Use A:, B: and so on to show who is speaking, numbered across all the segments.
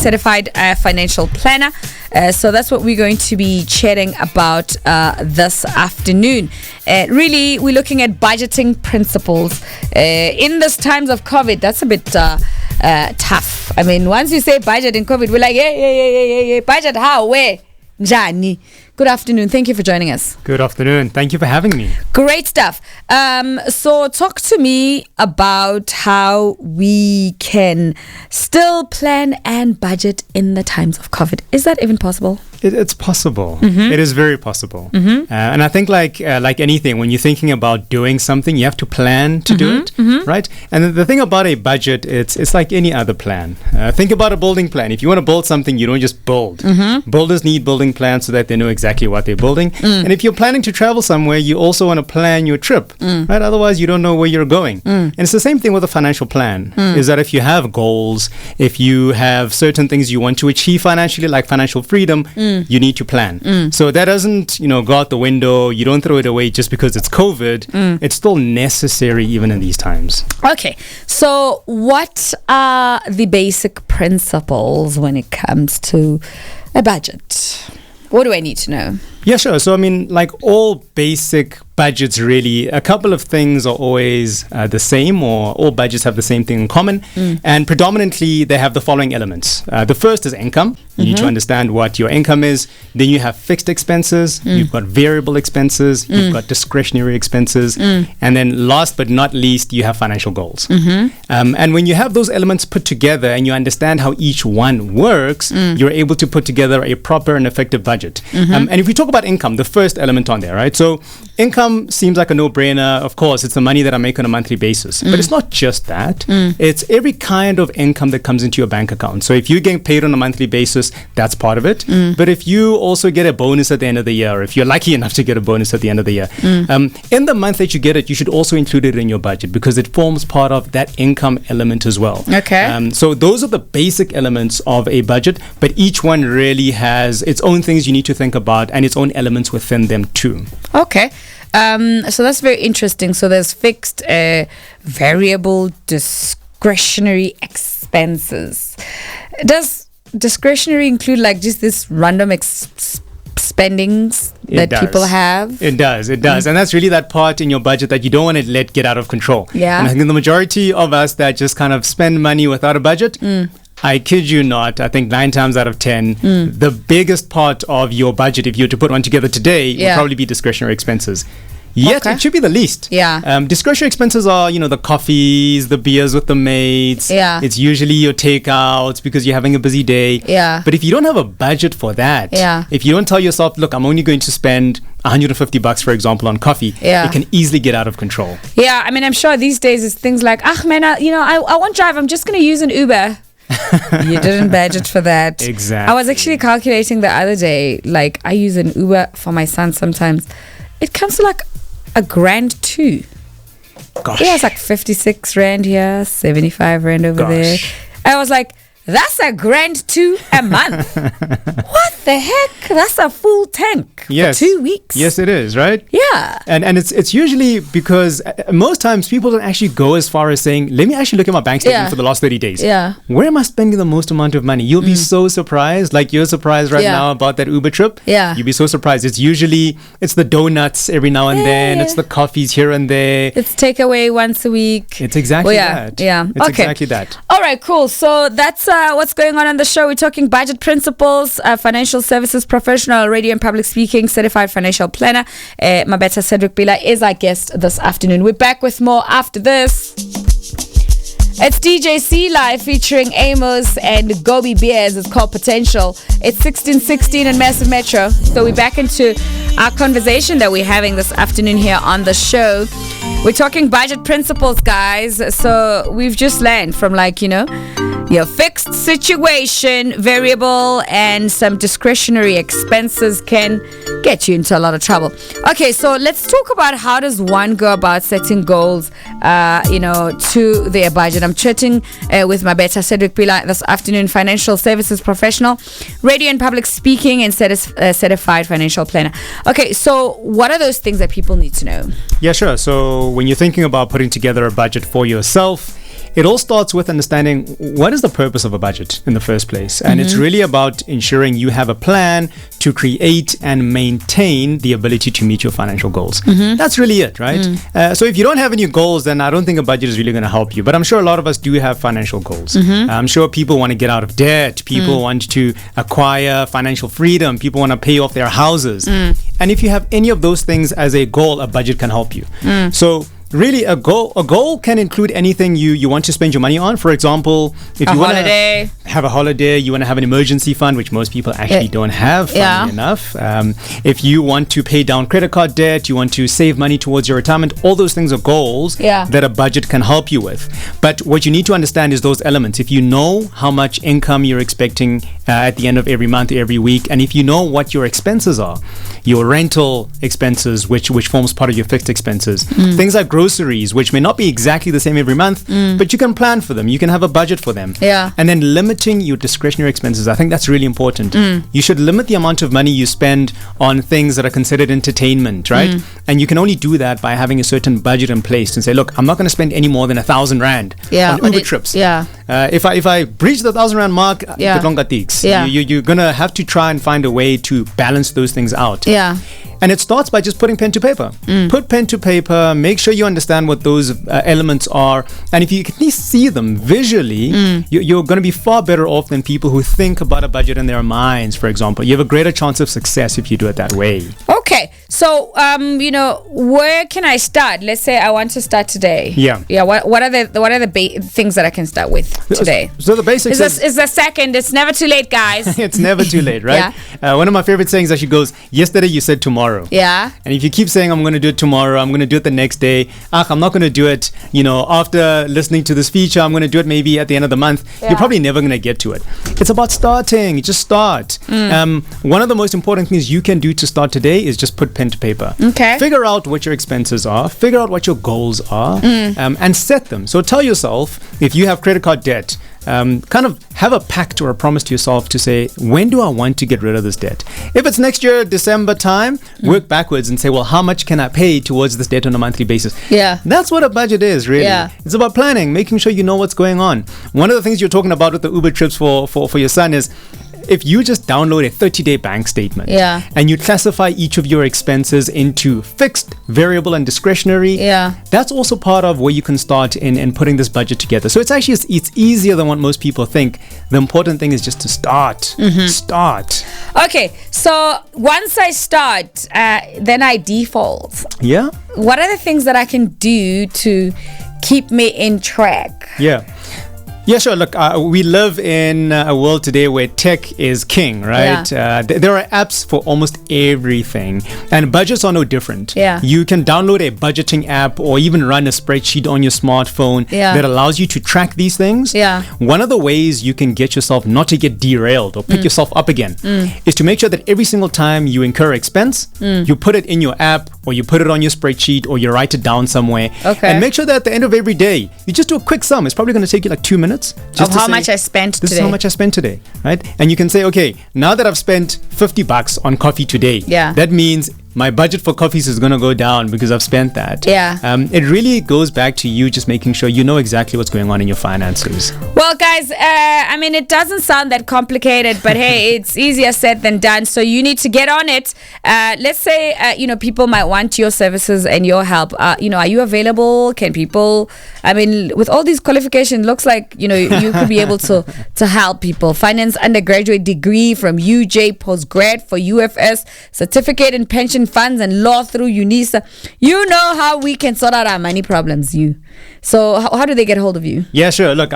A: certified financial planner. So that's what we're going to be chatting about this afternoon. Really, we're looking at budgeting principles. In this times of COVID, that's a bit tough. I mean, once you say budget in COVID, we're like, yeah. Budget how? Where? Njani. Good afternoon. Thank you for joining us.
B: Good afternoon. Thank you for having me.
A: Great stuff. So talk to me about how we can still plan and budget in the times of COVID. Is that even possible?
B: It's possible. It is very possible. And I think like anything, when you're thinking about doing something, you have to plan to do it, right? And the thing about a budget, it's like any other plan. Think about a building plan. If you want to build something, you don't just build. Builders need building plans so that they know exactly what they're building. And if you're planning to travel somewhere, you also want to plan your trip, right? Otherwise, you don't know where you're going. And it's the same thing with a financial plan, is that if you have goals, if you have certain things you want to achieve financially, like financial freedom, you need to plan. So that doesn't, go out the window. You don't throw it away just because it's COVID. It's still necessary even in these times.
A: Okay. So what are the basic principles when it comes to a budget? What do I need to know?
B: Yeah, sure. So, like all basic budgets, really, a couple of things are always the same, or all budgets have the same thing in common. And predominantly, they have the following elements. The first is income. You need to understand what your income is. Then you have fixed expenses. You've got variable expenses. You've got discretionary expenses. And then last but not least, you have financial goals. And when you have those elements put together and you understand how each one works, you're able to put together a proper and effective budget. And if we talk about income, the first element on there, right? So income seems like a no-brainer. Of course, it's the money that I make on a monthly basis. But it's not just that. It's every kind of income that comes into your bank account. So if you're getting paid on a monthly basis, that's part of it. But if you also get a bonus at the end of the year, or if you're lucky enough to get a bonus at the end of the year, in the month that you get it, you should also include it in your budget because it forms part of that income element as well.
A: Okay.
B: So those are the basic elements of a budget, but each one really has its own things you need to think about and its own elements within them too.
A: Okay. So that's very interesting. So there's fixed, variable, discretionary expenses. Does discretionary include like just this random spendings that people have?
B: It does. And that's really that part in your budget that you don't want to let get out of control.
A: Yeah.
B: And I think the majority of us that just kind of spend money without a budget, I kid you not, I think 9 times out of 10, the biggest part of your budget, if you were to put one together today, would probably be discretionary expenses. Yet it should be the least.
A: Yeah.
B: Discretionary expenses are, the coffees, the beers with the mates.
A: Yeah.
B: It's usually your takeouts because you're having a busy day.
A: Yeah.
B: But if you don't have a budget for that, if you don't tell yourself, look, I'm only going to spend $150, for example, on coffee, it can easily get out of control.
A: Yeah. I'm sure these days it's things like, man, I won't drive. I'm just going to use an Uber. You didn't budget for that.
B: Exactly.
A: I was actually calculating the other day, like I use an Uber for my son sometimes. It comes to like $1,000 too.
B: Gosh.
A: Yeah, it's like 56 Rand here, 75 Rand over there. I was like, that's $1,000 a month. What the heck? That's a full tank for 2 weeks.
B: Yes, it is, right?
A: Yeah.
B: And it's usually because most times people don't actually go as far as saying, let me actually look at my bank statement for the last 30 days.
A: Yeah.
B: Where am I spending the most amount of money? You'll be so surprised. Like you're surprised right now about that Uber trip.
A: Yeah.
B: You'll be so surprised. It's the donuts every now and then. It's the coffees here and there.
A: It's takeaway once a week.
B: It's exactly that.
A: Yeah.
B: It's exactly that.
A: All right, cool. So that's what's going on the show. We're talking budget principles, financial services professional, radio and public speaking, certified financial planner. Mabetha Pila is our guest this afternoon. We're back with more after this. It's DJ Phly featuring Amos and Gobi Bears. It's called Potential. It's 16:16 in Massiv Metro. So we're back into our conversation that we're having this afternoon here on the show. We're talking budget principles, guys. So we've just learned from your fixed situation, variable, and some discretionary expenses can get you into a lot of trouble. Okay, so let's talk about how does one go about setting goals, to their budget. I'm chatting with Mabetha Pila this afternoon, financial services professional, radio and public speaking, and certified financial planner. Okay, so what are those things that people need to know?
B: Yeah, sure. So when you're thinking about putting together a budget for yourself, it all starts with understanding what is the purpose of a budget in the first place. And it's really about ensuring you have a plan to create and maintain the ability to meet your financial goals. That's really it, right? So if you don't have any goals, then I don't think a budget is really going to help you. But I'm sure a lot of us do have financial goals. I'm sure people want to get out of debt. People want to acquire financial freedom. People want to pay off their houses. And if you have any of those things as a goal, a budget can help you. So really, a goal can include anything you want to spend your money on. For example, if you want to have a holiday, you want to have an emergency fund, which most people actually don't have, funnily enough. If you want to pay down credit card debt, you want to save money towards your retirement, all those things are goals that a budget can help you with. But what you need to understand is those elements. If you know how much income you're expecting at the end of every month, every week, and if you know what your expenses are, your rental expenses, which forms part of your fixed expenses, things like groceries, which may not be exactly the same every month, but you can plan for them. You can have a budget for them. And then limiting your discretionary expenses. I think that's really important. You should limit the amount of money you spend on things that are considered entertainment, right? And you can only do that by having a certain budget in place and say, look, I'm not going to spend any more than 1,000 Rand on Uber trips. If I breach the 1,000 Rand mark, you're going to have to try and find a way to balance those things out. And it starts by just putting pen to paper. Put pen to paper, make sure you understand what those elements are. And if you can at least see them visually, you're going to be far better off than people who think about a budget in their minds, for example. You have a greater chance of success if you do it that way.
A: Okay. So, where can I start? Let's say I want to start today. What are the things that I can start with today?
B: So the basics
A: is the second. It's never too late, guys.
B: It's never too late, right? One of my favorite sayings actually goes, yesterday you said tomorrow. And if you keep saying, I'm going to do it tomorrow, I'm going to do it the next day, I'm not going to do it, after listening to this feature, I'm going to do it maybe at the end of the month, you're probably never going to get to it. It's about starting. Just start. One of the most important things you can do to start today is just put pen to paper. Figure out what your expenses are, figure out what your goals are, and set them. So tell yourself, if you have credit card debt, kind of have a pact or a promise to yourself to say, when do I want to get rid of this debt? If it's next year, December time, work backwards and say, well, how much can I pay towards this debt on a monthly basis? That's what a budget is, really. It's about planning, making sure you know what's going on. One of the things you're talking about with the Uber trips for your son is, if you just download a 30-day bank statement and you classify each of your expenses into fixed, variable, and discretionary, that's also part of where you can start in putting this budget together. So it's easier than what most people think. The important thing is just to start. Start.
A: Okay, so once I start, then I default. What are the things that I can do to keep me in track?
B: Yeah, sure. Look, we live in a world today where tech is king, right? There are apps for almost everything, and budgets are no different. You can download a budgeting app or even run a spreadsheet on your smartphone that allows you to track these things. One of the ways you can get yourself not to get derailed or pick yourself up again is to make sure that every single time you incur expense, you put it in your app or you put it on your spreadsheet or you write it down somewhere. And make sure that at the end of every day, you just do a quick sum. It's probably going to take you like 2 minutes. Just
A: of how much I spent today.
B: This is how much I spent today, right? And you can say, okay, now that I've spent $50 on coffee today, that means my budget for coffees is going to go down because I've spent that. It really goes back to you just making sure you know exactly what's going on in your finances.
A: Well, guys, it doesn't sound that complicated, but hey, it's easier said than done. So you need to get on it. Let's say, people might want your services and your help. Are you available? Can people, with all these qualifications, looks like, you could be able to help people. Finance undergraduate degree from UJ, postgrad for UFS, certificate in pension funds and law through UNISA. You know how we can sort out our money problems, So how do they get hold of you?
B: Yeah, sure. Look,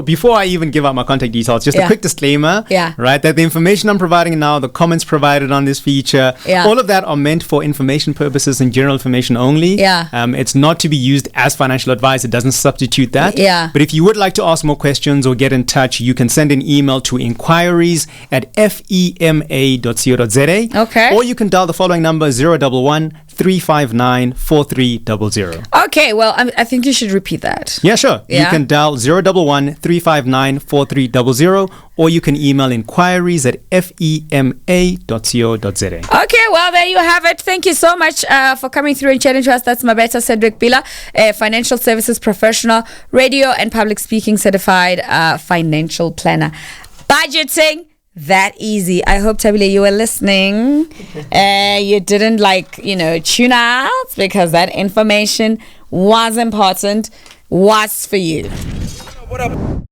B: before I even give out my contact details, just a quick disclaimer, right? That the information I'm providing now, the comments provided on this feature, all of that are meant for information purposes and general information only. It's not to be used as financial advice. It doesn't substitute that. But if you would like to ask more questions or get in touch, you can send an email to inquiries@fema.co.za.
A: Or
B: you can dial the following number number 011 359 4300.
A: Okay, well, I think you should repeat that.
B: Yeah, sure.
A: Yeah.
B: You can dial 011 359 4300, or you can email inquiries at fema.co.za.
A: Okay, well, there you have it. Thank you so much for coming through and chatting to us. That's Mabetha Pila, a financial services professional, radio and public speaking certified financial planner. Budgeting, that easy. I hope, Tabile, you were listening. You didn't tune out, because that information was important, was for you.
C: What up?